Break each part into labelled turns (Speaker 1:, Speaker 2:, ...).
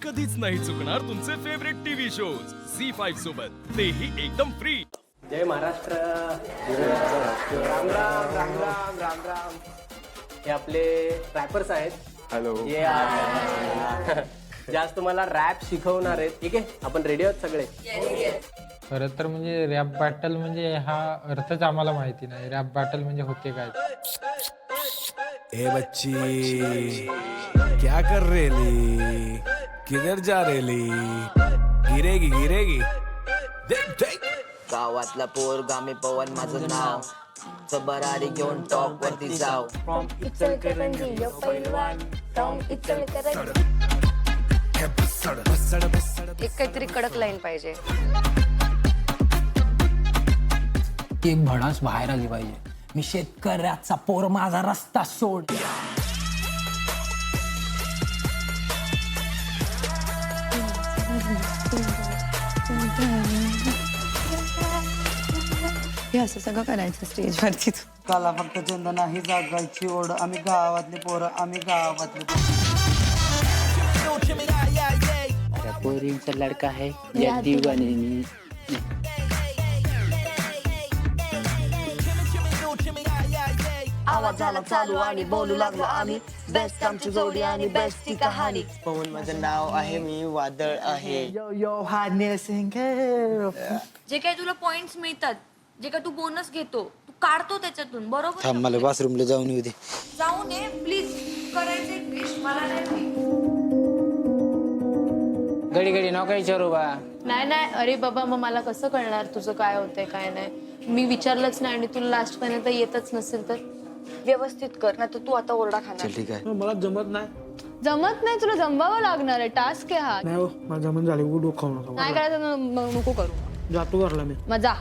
Speaker 1: कधीच नाही चुकणार तुमचे फेवरेट टीव्ही शोज झी5 सोबत, तेही एकदम फ्री.
Speaker 2: जय महाराष्ट्र. राम राम राम राम राम राम. हे आपले रॅपर्स आहेत.
Speaker 3: हॅलो.
Speaker 2: हे जे आज तुम्हाला रॅप शिकवणार आहेत. ठीक आहे, आपण रेडी आहोत सगळे?
Speaker 4: खरं तर म्हणजे रॅप बॅटल म्हणजे हा अर्थच आम्हाला माहिती नाही. रॅप बॅटल म्हणजे होते काय.
Speaker 5: ए बच्ची क्या कर रेली, किधर जा रेली, गिरेगी गिरेगी देख देख.
Speaker 6: गावातला पोरगा मी पवन माझं नाव, सबरारी घेऊन टॉप वरती जाव.
Speaker 7: इचलकरंजी यो पैलवान टॉम इचलकरंजी. एक काहीतरी कडक लाईन पाहिजे.
Speaker 8: एक भडास बाहेर आली पाहिजे. मी शेतकऱ्याचा पोर माझा रस्ता सोड.
Speaker 7: हे असं सगळं करायचं स्टेजवरती.
Speaker 9: काला फक्त चंद नाही जागायची ओढ. आम्ही गावातले पोरं, आम्ही गावातले
Speaker 6: पोरींचा लडका आहे या दिवाणी.
Speaker 7: आवाज झाला चालू आणि बोलू लागलो आम्ही. बेस्ट आमची जोडी आणि बेस्ट ती कहाणी.
Speaker 9: पवन माझं नाव आहे, मी वादळ आहे. यो यो हाने सिंग.
Speaker 10: जे काही तुला पॉइंट्स मिळतात, जे काही तू बोनस घेतो, तू काढतो त्याच्यातून, बरोबर?
Speaker 9: थांब मला बाथरूमला जाऊन येऊ दे.
Speaker 10: जाऊ नये प्लीज. करायचं एक डिश मला नाही.
Speaker 8: घडी घडी नका विचारू बा.
Speaker 10: नाही अरे बाबा, मग मला कसं कळणार तुझं काय होतंय काय नाही. मी विचारलंच नाही आणि तुला लास्ट पर्यंत येतच नसेल तर
Speaker 7: व्यवस्थित कर, नाही तर तू आता ओरडा खाणार.
Speaker 9: ठीक आहे.
Speaker 4: मला जमत नाही.
Speaker 10: जमत नाही तुला, जमवावं लागणार आहे. टास्क आहे हा.
Speaker 4: नाही हो, मला जमत झाले. डोकावू नका.
Speaker 10: नाही करायचं ना, मग नको करू.
Speaker 4: जातो घरला मी.
Speaker 10: मग जा,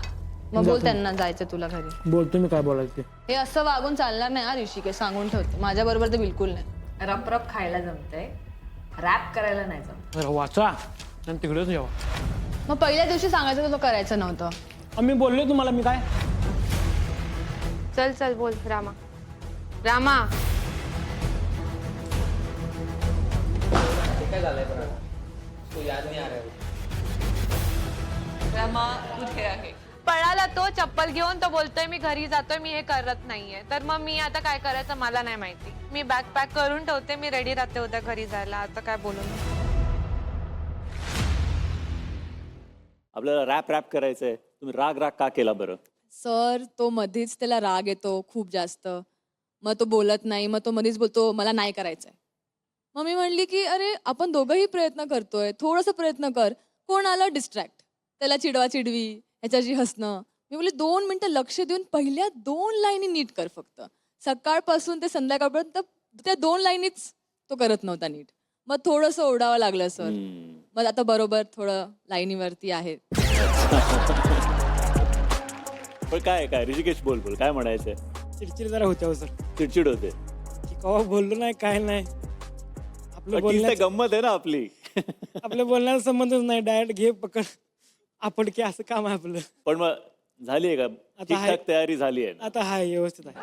Speaker 10: मग बोल त्यांना जायचं तुला घरी.
Speaker 4: बोलतो मी काय बोलायचं.
Speaker 10: हे असं वागून चालणार नाही हा ऋषिकेश, सांगून ठेवते. माझ्या बरोबर तर बिलकुल नाही.
Speaker 11: रप खायला जमतंय, रॅप करायला नाही जमत.
Speaker 4: वाचा आणि तिकडेच जेवा.
Speaker 10: मग पहिल्या दिवशी सांगायचं तुला करायचं नव्हतं.
Speaker 4: मी बोललो तुम्हाला. मी काय
Speaker 10: चल चल बोल. रामा रामा.
Speaker 6: काय झालंय बरं? तू याद नाही आ रहा.
Speaker 11: रामा कुठे आहे?
Speaker 10: पळाला तो चप्पल घेऊन. तो बोलतोय मी घरी जातोय, मी हे करत नाहीये. तर मग मी आता काय करायचं मला नाही माहिती. मी बॅग पॅक करून ठेवते, मी रेडी राहते उद्या घरी जायला. आता काय बोलू मी.
Speaker 12: आपल्याला रॅप करायचंय. तुम्ही राग का केला बरं?
Speaker 10: सर, तो मध्येच त्याला राग येतो खूप जास्त. मग तो बोलत नाही. मग तो मध्येच बोलतो मला नाही करायचंय. मग मी म्हणली की अरे आपण दोघंही प्रयत्न करतोय, थोडासा प्रयत्न कर. कोण आलं डिस्ट्रॅक्ट. त्याला चिडवा चिडवी, ह्याच्याशी हसणं. मी बोलले 2 मिनिटं लक्ष देऊन पहिल्या 2 लाईनी नीट कर फक्त. सकाळपासून ते संध्याकाळपर्यंत त्या 2 लाईनीच तो करत नव्हता नीट. मग थोडंसं ओरडावं लागलं सर. मग आता बरोबर थोडं लाईनीवरती आहे.
Speaker 12: पण काय ऋषिकेश बोल काय म्हणायचंय?
Speaker 4: चिडचिड जरा होत्या सर.
Speaker 12: चिडचिड होते.
Speaker 4: कवा बोललो नाही काय नाही. आपलं
Speaker 12: बोलण्यात गंमत आहे ना आपली.
Speaker 4: आपल्या बोलण्याचा संबंधच नाही. डायरेक्ट घे पकड आपण की असं काम आहे आपलं.
Speaker 12: पण मग झालीये का ठीक-ठाक तयारी झाली आहे?
Speaker 4: आता हाय व्यवस्थित आहे.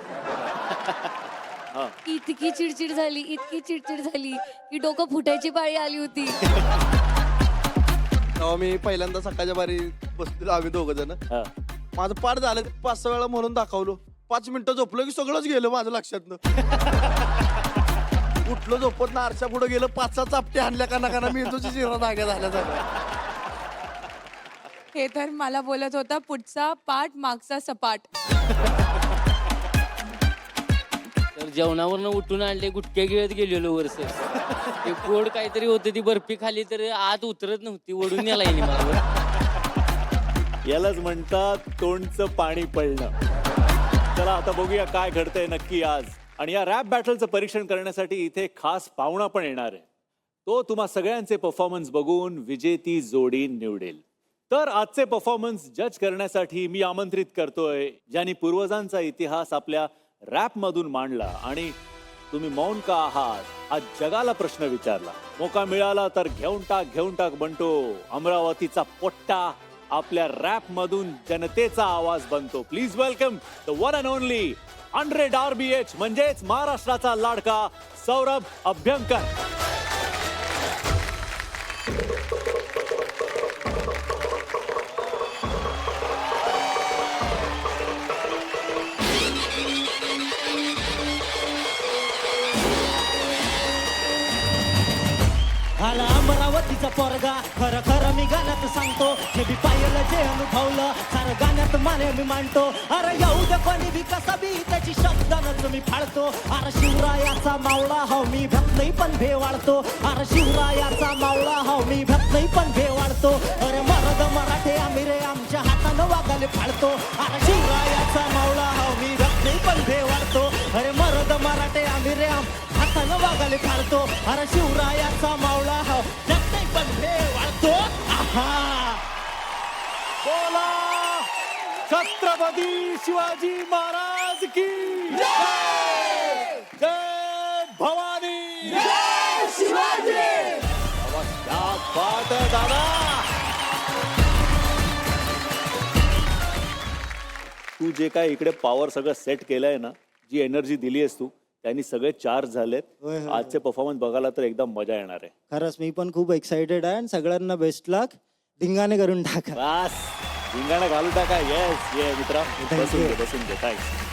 Speaker 10: इतकी चिडचिड झाली की डोकं फुटायची पाळी आली होती.
Speaker 3: तेव्हा मी पहिल्यांदा सकाळच्या बारी बसलेलो आम्ही 2 जण. माझं पाठ झालं 5-6 वेळा म्हणून दाखवलो. 5 मिनिटं झोपलो की सगळंच गेलं माझं लक्षात. उठलो झोपत ना, आरशा पुढे गेलं, 5-6 चापटे आणल्या काना मेंदूची चिरा धाग्या झाल्या सगळ्या.
Speaker 10: हे तर मला बोलत होता पुढचा पाठ मागचा सपाट.
Speaker 6: तर जेवणावरनं उठून आणले, गुटक्या गिळत गेलेलो वरस. ते गोड काहीतरी होतं, ती बर्फी खाली तर आत उतरत नव्हती, ओढून नेला
Speaker 12: यालाच म्हणतात तोंडचं पाणी पडणं. चला आता बघूया काय घडतंय नक्की आज. आणि या रॅप बॅटलचं परीक्षण करण्यासाठी इथे खास पाहुणा पण येणार आहे. तो तुम्हा सगळ्यांचे परफॉर्मन्स बघून विजेती जोडी निवडेल. तर आजचे परफॉर्मन्स जज करण्यासाठी मी आमंत्रित करतोय ज्यांनी पूर्वजांचा इतिहास आपल्या रॅप मधून मांडला आणि तुम्ही मौन का आहात हा जगाला प्रश्न विचारला. मौका मिळाला तर घेऊन टाक बनतो. अमरावतीचा पोट्टा आपल्या रॅप मधून जनतेचा आवाज बनतो. Please welcome the one and only 100 RBH म्हणजेच महाराष्ट्राचा लाडका सौरभ अभ्यंकर.
Speaker 9: आला अमरावतीचा पोरगा खरं खरं मी गाण्यात सांगतो जे बी पाहिलं जे अनुभवलं सारं गाण्यात माने मी मांडतो अरे येऊ दे कोणी बी कसा बी त्याची शब्दानच मी फाडतो अरे शिवरायाचा मावळा हो मी भक्त नाही पण भेवाळतो अरे शिवरायाचा मावळा हो मी भक्त नाही पण भेवाळतो अरे मरद मराठे आम्ही रे आमच्या हातानं वागाले फाडतो अरे शिवरायाचा मावळा हो मी भक्त नाही पण भेवाळतो अरे मरद मराठे आम्ही रे हातानं वागाले फाडतो अरे शिवरायाचा मावळा हो भक्त नाही पण भेवाळतो आहा
Speaker 12: बोला छत्रपती शिवाजी महाराज की जय जय भवानी जय शिवाजी क्या बात है दादा तू जे काय इकडे पॉवर सगळं सेट केलंय ना जी एनर्जी दिली आहेस तू त्यांनी सगळे चार्ज झालेत आजचे परफॉर्मन्स बघायला तर एकदम मजा येणार आहे
Speaker 9: खरंच मी पण खूप एक्साइटेड आहे आणि सगळ्यांना बेस्ट लक धिंगाणे करून टाका
Speaker 12: बस धिंगाणा घालू टाका येस ये मित्रा बसून घे थँक्स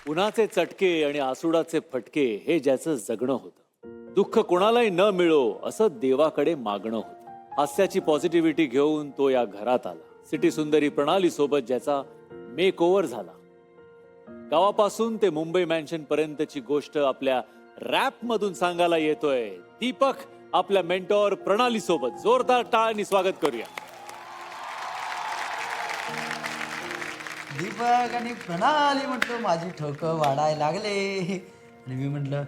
Speaker 12: उन्हाचे चटके आणि आसुडाचे फटके हे ज्याचं जगणं होतं दुःख कोणालाही न मिळो असं देवाकडे मागणं होतं हास्याची पॉझिटिव्हिटी घेऊन तो या घरात आला सिटी सुंदरी प्रणाली सोबत ज्याचा मेक ओव्हर झाला गावापासून ते मुंबई मॅन्शन पर्यंतची गोष्ट आपल्या रॅप मधून सांगायला येतोय दीपक आपल्या मेंटॉर प्रणाली सोबत जोरदार टाळ्यांनी स्वागत करूया
Speaker 9: दीपक आणि प्रणाली म्हटलं माझी ठोकं वाढायला लागले आणि मी म्हटलं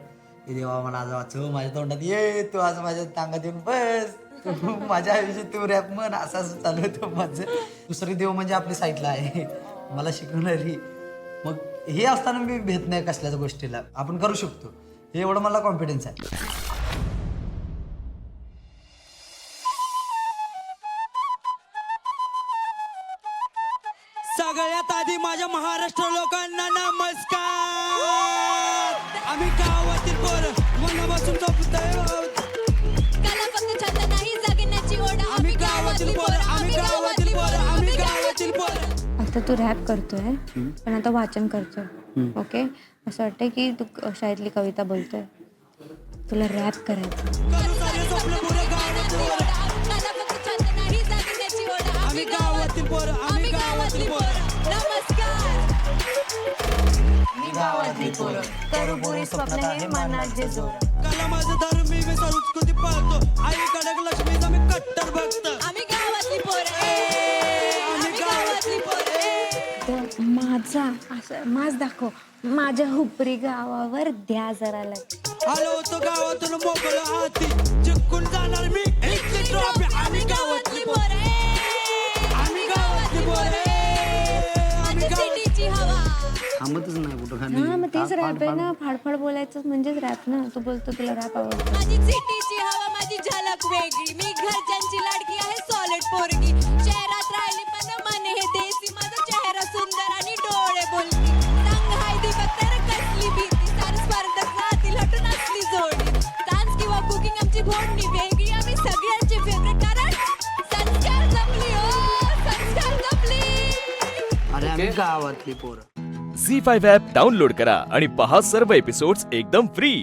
Speaker 9: हे देवा मला आज वाचव माझ्या तोंडात ये तू आज माझ्या टांगात येऊन बस तू माझ्या आयुष्यात तू रॅप म्हण असं असं चालू होतं माझं दुसरी देव म्हणजे आपली साईडला आहे मला शिकवणारी मग हे असताना मी भेट नाही कसल्याच गोष्टीला आपण करू शकतो हे एवढं मला कॉन्फिडन्स आहे
Speaker 8: सगळ्यात आधी माझ्या महाराष्ट्र लोकांना नमस्कार आम्ही गावातील पोरं मनापासून
Speaker 10: आता तू रॅप करतोय पण आता वाचन करतोय ओके असं वाटतंय की तू शाळेतली कविता बोलतोय तुला रॅप करायचं
Speaker 7: गावातली पोरं करू पुरी स्वप्न हे मनात जे जोर
Speaker 8: कला माझं धर्म मी संस्कृती पाळतो आई कडक लक्ष्मीचा मी कट्टर भक्त
Speaker 10: आम्ही गावातली पोरं आम्ही गावातली पोरं माझा असं माझ दाखव माझ्या हुपरी गावावर द्या जरा लक्ष
Speaker 8: आलो होतो गावातून मोकळं हाती जिंकून जाणार मी एक ट्रॉफी आम्ही गावातली पोरं आम्ही गावातली पोरं आम्ही गावातली हवा
Speaker 9: थांबतच नाही कुठं
Speaker 10: हा मग तेच रॅप आहे ना फाडफाड बोलायचं म्हणजेच रॅप ना तू बोलतो तुला रॅप आवडतो
Speaker 7: माझी सिटीची हवा माझी झलक वेगळी मी घरच्यांची लाडकी आहे सॉलिड पोरगी शहरात राहिली पण मन हे देसी माझा चेहरा सुंदर आणि डोळे बोलकी रंग हाय दीपक तर कसली भीती सार स्पर्धक राहतील हटून असली जोडी डान्स किंवा कुकिंग आमची घोडणी वेगळी आम्ही सगळ्यांचे फेवरेट कारण संस्कार जमली हो संस्कार जमली
Speaker 9: अरे आम्ही गावातली पोरं
Speaker 1: झी5 ॲप डाउनलोड करा आणि पहा सर्व एपिसोड्स एकदम फ्री.